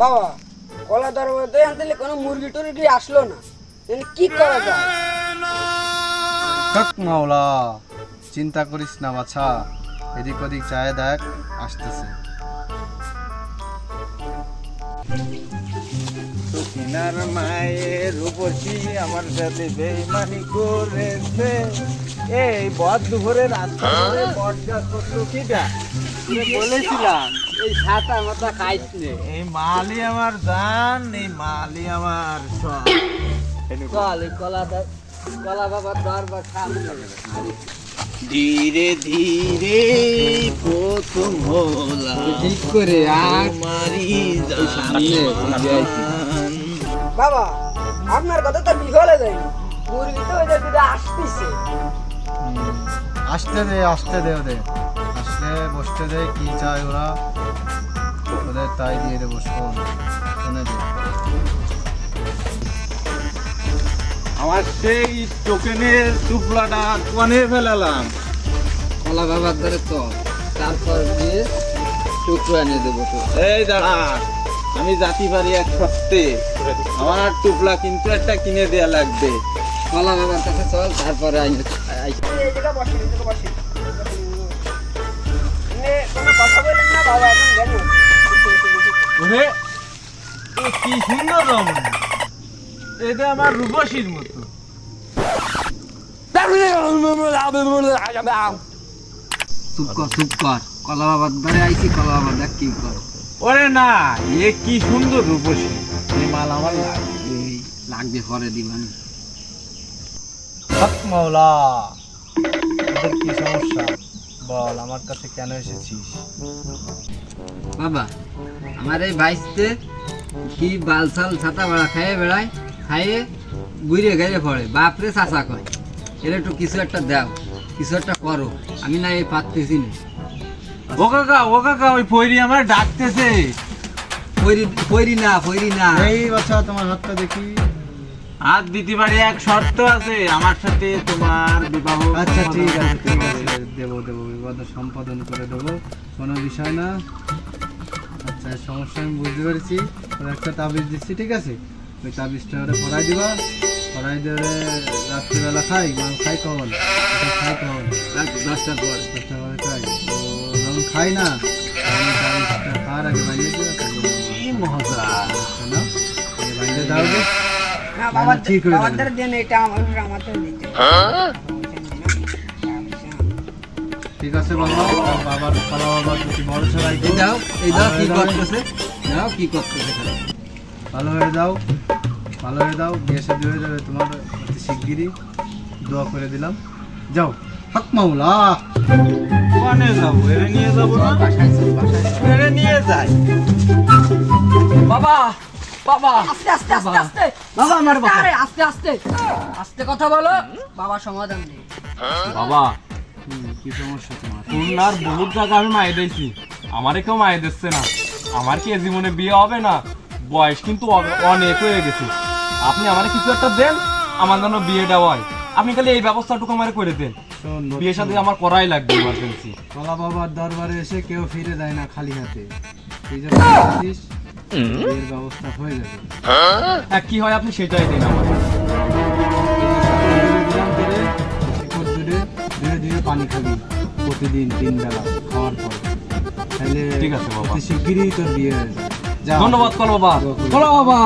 বাবা কলা দরবারে আনতে কোনো মুরগি টুরগি আসলো না, কি করা যায়? হক মাওলা, চিন্তা করিস না বাছা, এদিক ওদিক চায় দেখ, আসতেছে। সখিনার মায়ের রূপসী আমার সাথে বেইমানি করেছে। এই বদ দুপুরে রাস্তা ধরে বটগাছ করলো কিটা? বলেছিলাম এই ছাতা মাথা খাইছ নে। এই মালি আমার জান, এই মালি আমার সব। চল এই কলা বাবার দরবার সামনে। ধীরে ধীরে প্রথম হলা ঠিক করে আর মারি বাবা আপনার কথা তো বিফলে যায়নি, মুরগি তো ওদের দিকে আসতেছে। আসতে দে ওদের, আসলে বসতে দে, কি চায় ওরা ওদের তাই দিয়ে দেবো। শুনে দে। আমার সেই টোকেনের টুকলাটা কোনে ফেলালাম। কলা বাবার ধরে চল, তারপর দিয়ে টুকরো এনে দেবো। তো এই দাঁড়া, আমি জাতি পারি এক সপ্তে, আমার টুকলা কিন্তু একটা কিনে দেয়া লাগবে। কলা বাবার কাছে চল, তারপরে ওরে এ কি সুন্দর রমণ, এটা আমার রূপসীর মতো। চুপ কর, কলা বাবার ধরে আইছি, কলা বাবা দেখ কি কর। ওরে না, এ কি সুন্দর রূপসী, এই মাল আমার লাগবে। এই লাগবে পরে দিবানি। হক মাওলা, তোদের কি সমস্যা বল, আমার কাছে কেন এসেছিস? বাবা আমার এই ভাইসতে কি বালসাল ছাতা বেড়া খাইয়ে বেড়ায়, খাইয়ে বুড়ে গেলে পড়ে, বাপরে চাচা কয়। এর একটু কিছু একটা দাও, কিছু একটা করো, আমি না এই পারতেছি না। ও কাকা ওই পৈরি আমার ডাকতেছে। পইরি না এই বাচ্চা, তোমার হাতটা দেখি। হাত দিতে পারি, এক শর্ত আছে, আমার সাথে তোমার বিবাহ। আচ্ছা ঠিক আছে, দেবো বিবাদ সম্পাদন করে দেবো, কোনো বিষয় না। আচ্ছা সমস্যা আমি বুঝতে পেরেছি, ওর একটা তাবিজ দিচ্ছি, ঠিক আছে? ওই তাবিজটা ওরা পড়াই দিবা, পড়াই দিয়ে রাত্রিবেলা খাই, মাল খাই কখন, খাই কখন 10টার পর খাই। তো যখন খাই না, তখন তাবিজটা খাওয়ার আগে বাইরে দিবা, কি মজা। বাইরে দাও গে। ঠিক করে ঠিক আছে বাবা, বাবার কলা বাবার প্রতি ভরসা রাখো। এই দাও কি করতেছে, কি করতেছে খালি। ভালো হয়ে দাও, বিয়ে শাদী হয়ে যাবে তোমার অতি শিগগিরই, দোয়া করে দিলাম। যাও, হক মাওলা। কোনে যাবো? এরে নিয়ে যাবো না? এরে নিয়ে যাই। বাবা আস্তে বাবা, আমার আস্তে কথা বলো, বাবা সমাধান নেই। বাবা, কি সমস্যা তোমার? খুলনার বহুত জায়গা আমি মায়ে দিয়েছি, আমারে কেউ মায়ে দিচ্ছে না। আমার কি এ জীবনে বিয়ে হবে না? বয়স কিন্তু অনেক হয়ে গেছে। আপনি আমারে কিছু একটা দেন, আমার জন্য বিয়েটা হয়। আপনি খালি এই ব্যবস্থাটুকু আমার করে দেন, শোন, বিয়ের সাথে আমার করাই লাগবে ইমার্জেন্সি। কলা বাবার দরবারে এসে কেউ ফিরে যায় না খালি হাতে। তুই যখন বলছিস, বিয়ের ব্যবস্থা হয়ে যাবে। হ্যাঁ, কি হয় আপনি সেটাই দিন আমার। ধীরে ধীরে পানি খাবি প্রতিদিন 3 বেলা খাওয়ার পর, তাহলে ঠিক আছে বাবা। শিগগিরই তোর বিয়ে হয়ে যাবে। যা। ধন্যবাদ কলা বাবা। বাবা